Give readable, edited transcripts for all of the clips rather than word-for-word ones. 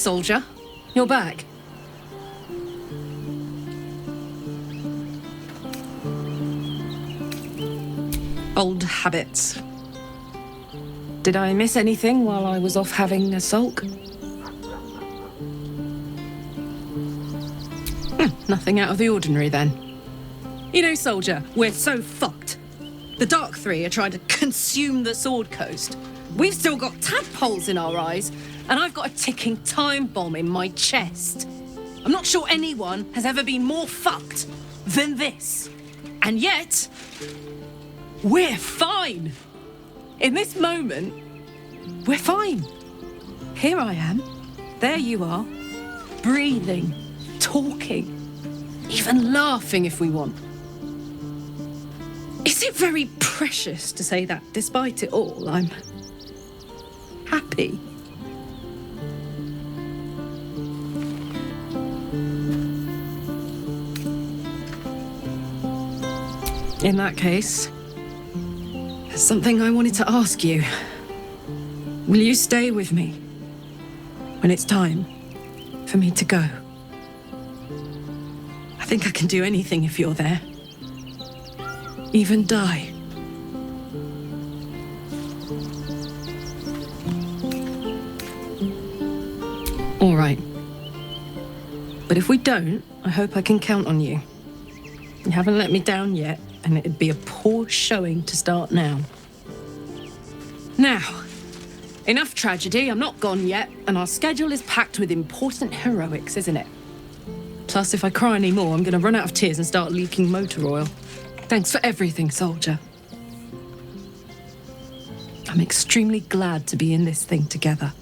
soldier. You're back. Old habits. Did I miss anything while I was off having a sulk? Nothing out of the ordinary then. You know, soldier, we're so fucked. The Dark Three are trying to consume the Sword Coast. We've still got tadpoles in our eyes, and I've got a ticking time bomb in my chest. I'm not sure anyone has ever been more fucked than this. And yet, we're fine. In this moment, we're fine. Here I am. There you are. Breathing, talking, even laughing if we want. Is it very precious to say that despite it all, I'm happy? In that case, there's something I wanted to ask you. Will you stay with me when it's time for me to go? I think I can do anything if you're there. Even die. All right. But if we don't, I hope I can count on you. You haven't let me down yet, and it'd be a poor showing to start now. Now, enough tragedy, I'm not gone yet, and our schedule is packed with important heroics, isn't it? Plus, if I cry any more, I'm gonna run out of tears and start leaking motor oil. Thanks for everything, soldier. I'm extremely glad to be in this thing together.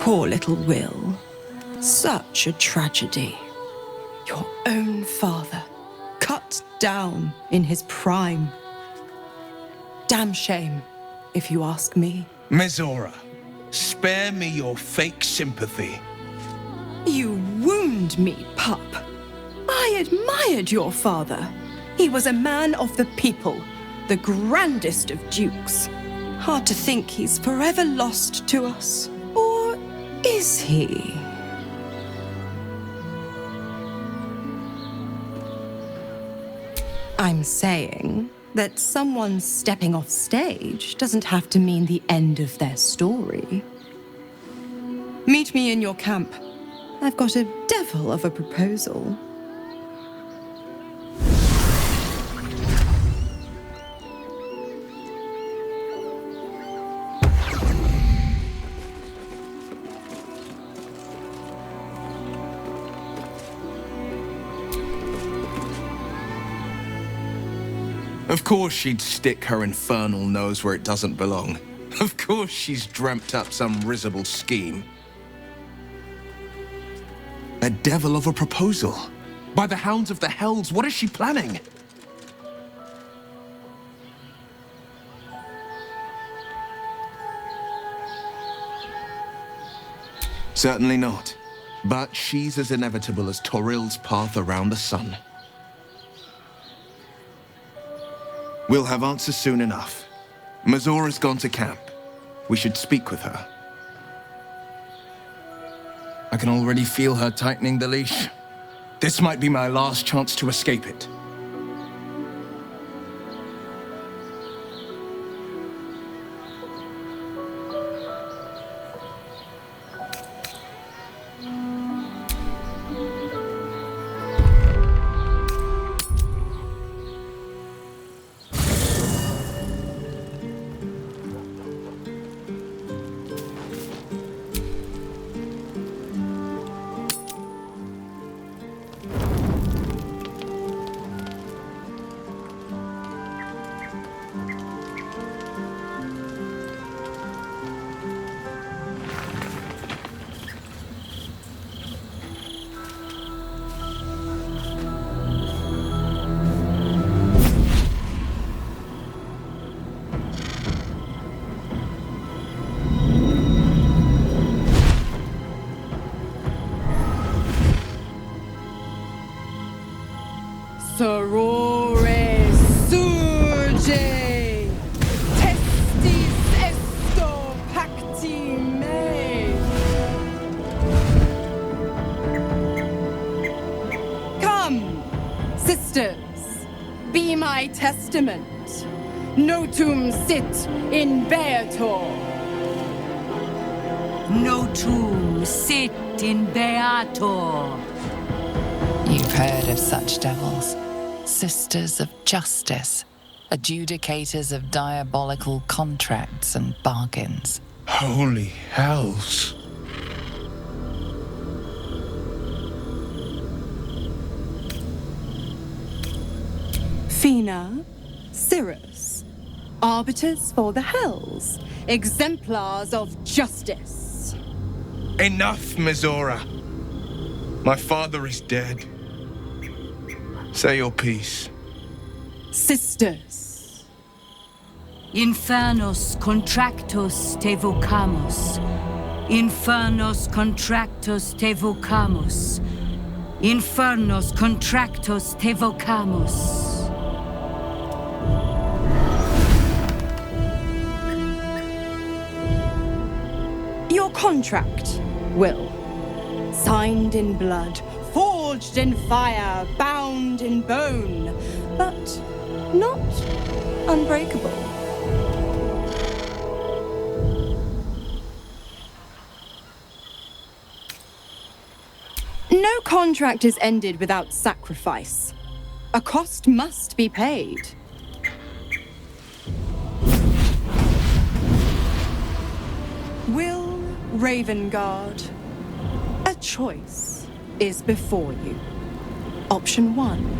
Poor little Will. Such a tragedy. Your own father, cut down in his prime. Damn shame, if you ask me. Mizora, spare me your fake sympathy. You wound me, pup. I admired your father. He was a man of the people, the grandest of dukes. Hard to think he's forever lost to us. Or is he? I'm saying that someone stepping off stage doesn't have to mean the end of their story. Meet me in your camp. I've got a devil of a proposal. Of course she'd stick her infernal nose where it doesn't belong. Of course she's dreamt up some risible scheme. A devil of a proposal. By the hounds of the hells, what is she planning? Certainly not. But she's as inevitable as Toril's path around the sun. We'll have answers soon enough. Mizora's gone to camp. We should speak with her. I can already feel her tightening the leash. This might be my last chance to escape it. Sisters, be my testament. Notum sit in Beator. Notum sit in Beator. You've heard of such devils. Sisters of justice. Adjudicators of diabolical contracts and bargains. Holy hells. Fina, Cirrus, arbiters for the hells, exemplars of justice. Enough, Mizora. My father is dead. Say your piece. Sisters. Infernos contractos te vocamus. Infernos contractos te vocamus. Infernos contractos te vocamus. Your contract, Will. Signed in blood, forged in fire, bound in bone, but not unbreakable. No contract is ended without sacrifice. A cost must be paid. Will Ravengard, a choice is before you. Option 1.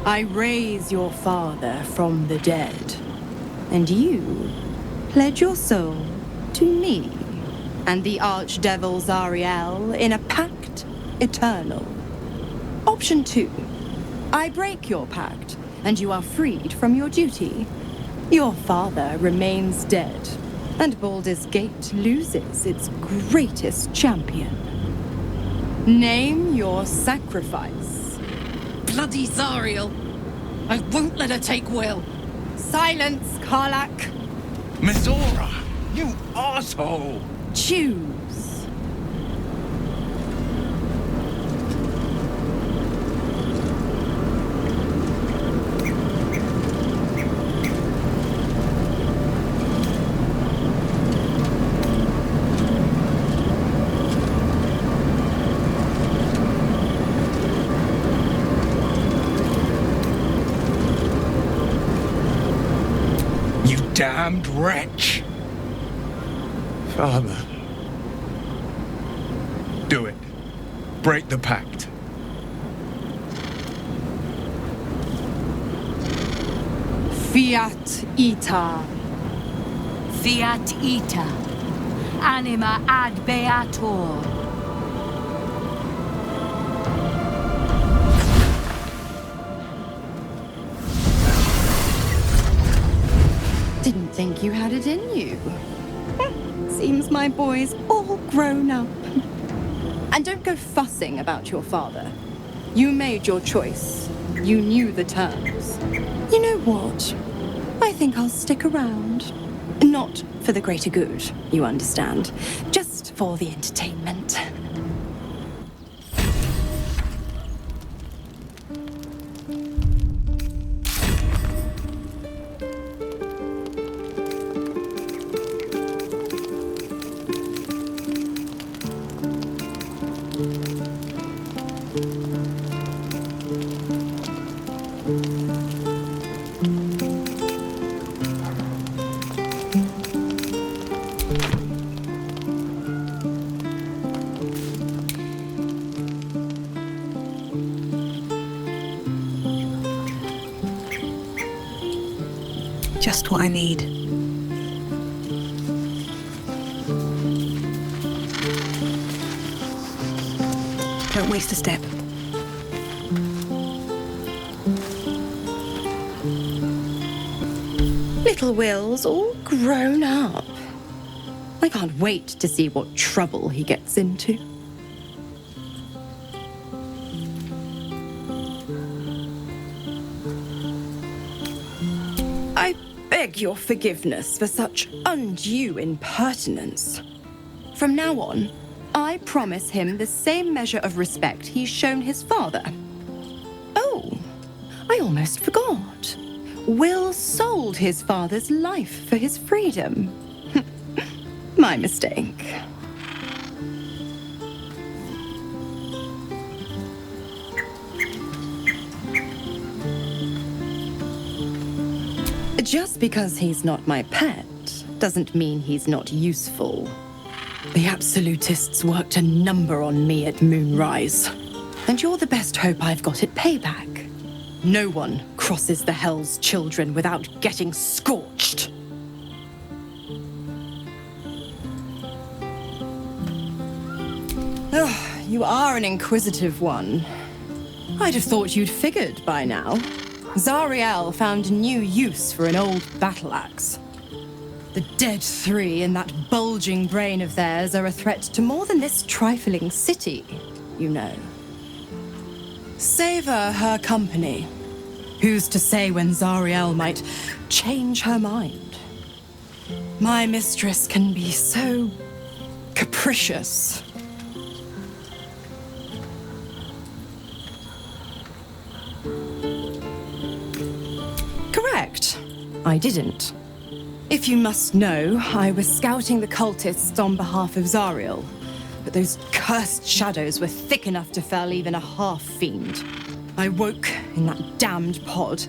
I raise your father from the dead, and you pledge your soul to me and the Archdevil Zariel in a pact eternal. Option 2. I break your pact, and you are freed from your duty. Your father remains dead, and Baldur's Gate loses its greatest champion. Name your sacrifice. Bloody Zariel. I won't let her take Will. Silence, Karlak. Mizora, you arsehole! Choose. Damned wretch! Father. Do it. Break the pact. Fiat Ita. Fiat ita. Anima ad beator. Didn't think you had it in you. Seems my boy's all grown up. And don't go fussing about your father. You made your choice. You knew the terms. You know what? I think I'll stick around. Not for the greater good, you understand. Just for the entertainment. Just what I need. Don't waste a step. Little Will's all grown up. I can't wait to see what trouble he gets into. I beg your forgiveness for such undue impertinence. From now on, I promise him the same measure of respect he's shown his father. Oh, I almost forgot. Will sold his father's life for his freedom. My mistake. Just because he's not my pet doesn't mean he's not useful. The absolutists worked a number on me at Moonrise, and you're the best hope I've got at payback. No one crosses the Hell's Children without getting scorched. You are an inquisitive one. I'd have thought you'd figured by now. Zariel found new use for an old battle axe. The dead three in that bulging brain of theirs are a threat to more than this trifling city, you know. Savor her company. Who's to say when Zariel might change her mind? My mistress can be so capricious. Correct. I didn't. If you must know, I was scouting the cultists on behalf of Zariel, but those cursed shadows were thick enough to fell even a half-fiend. I woke in that damned pod.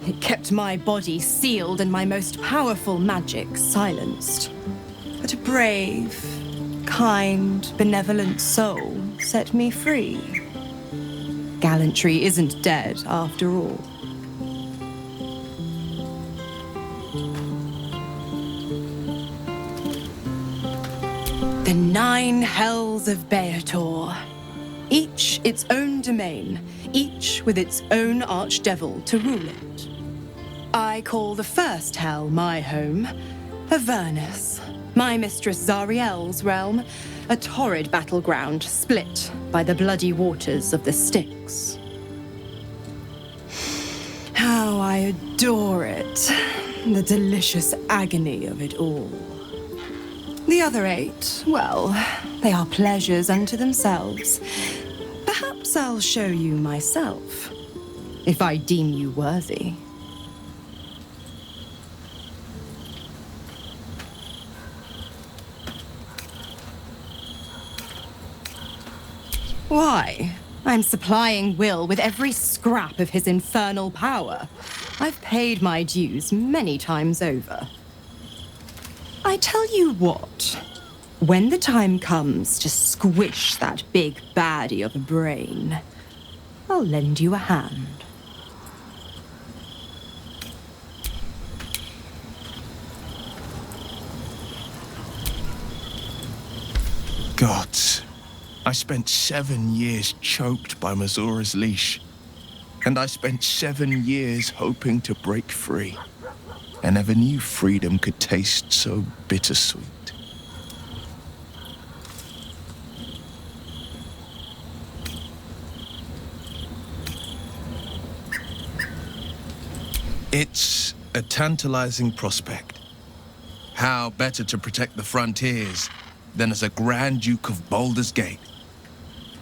It kept my body sealed and my most powerful magic silenced. But a brave, kind, benevolent soul set me free. Gallantry isn't dead, after all. The 9 hells of Beator. Each its own domain, each with its own archdevil to rule it. I call the first hell my home, Avernus. My mistress Zariel's realm, a torrid battleground split by the bloody waters of the Styx. How I adore it, the delicious agony of it all. The other 8, well, they are pleasures unto themselves. Perhaps I'll show you myself, if I deem you worthy. Why? I'm supplying Will with every scrap of his infernal power. I've paid my dues many times over. I tell you what, when the time comes to squish that big baddie of a brain, I'll lend you a hand. Gods, I spent 7 years choked by Mazora's leash, and I spent 7 years hoping to break free. I never knew freedom could taste so bittersweet. It's a tantalizing prospect. How better to protect the frontiers than as a Grand Duke of Baldur's Gate?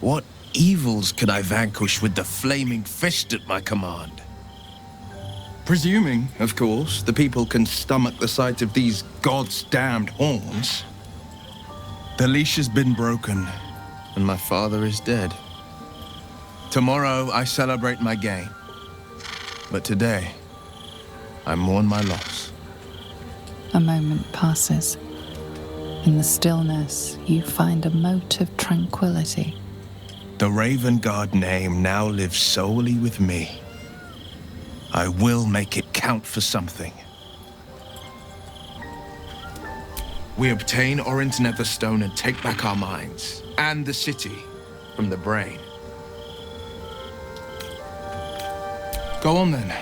What evils could I vanquish with the flaming fist at my command? Presuming, of course, the people can stomach the sight of these God's damned horns. The leash has been broken, and my father is dead. Tomorrow I celebrate my gain. But today, I mourn my loss. A moment passes. In the stillness, you find a mote of tranquility. The Raven Guard name now lives solely with me. I will make it count for something. We obtain Orint's Netherstone and take back our minds, and the city, from the brain. Go on then.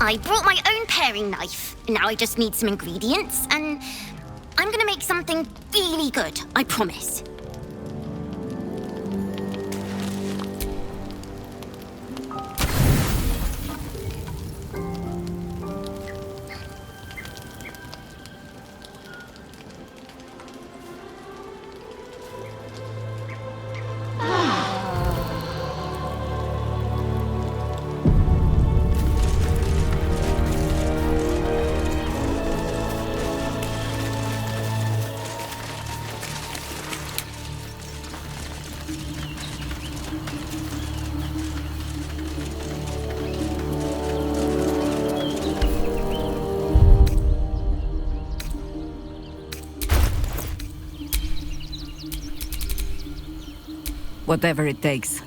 I brought my own paring knife. Now I just need some ingredients, and I'm gonna make something really good, I promise. Whatever it takes.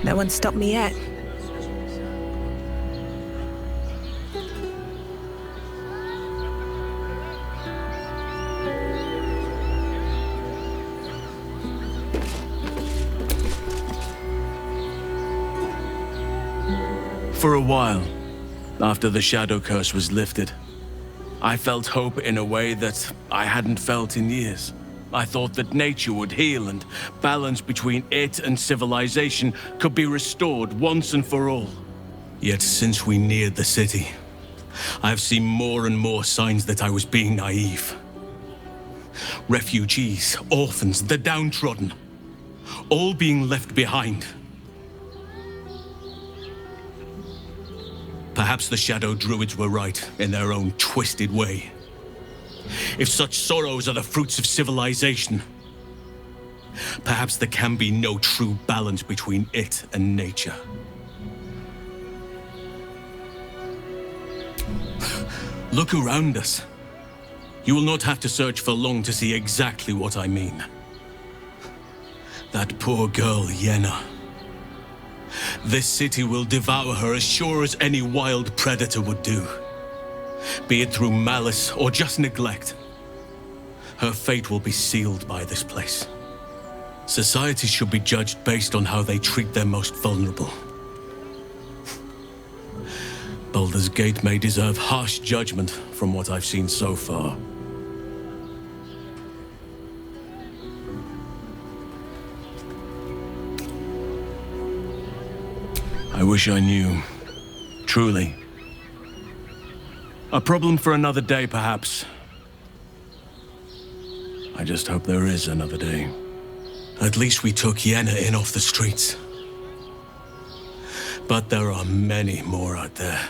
No one stopped me yet. For a while, after the shadow curse was lifted, I felt hope in a way that I hadn't felt in years. I thought that nature would heal and balance between it and civilization could be restored once and for all. Yet since we neared the city, I've seen more and more signs that I was being naive. Refugees, orphans, the downtrodden, all being left behind. Perhaps the Shadow Druids were right in their own twisted way. If such sorrows are the fruits of civilization, perhaps there can be no true balance between it and nature. Look around us. You will not have to search for long to see exactly what I mean. That poor girl, Yenna. This city will devour her as sure as any wild predator would do. Be it through malice or just neglect. Her fate will be sealed by this place. Society should be judged based on how they treat their most vulnerable. Baldur's Gate may deserve harsh judgment from what I've seen so far. I wish I knew. Truly. A problem for another day, perhaps. I just hope there is another day. At least we took Yenna in off the streets. But there are many more out there.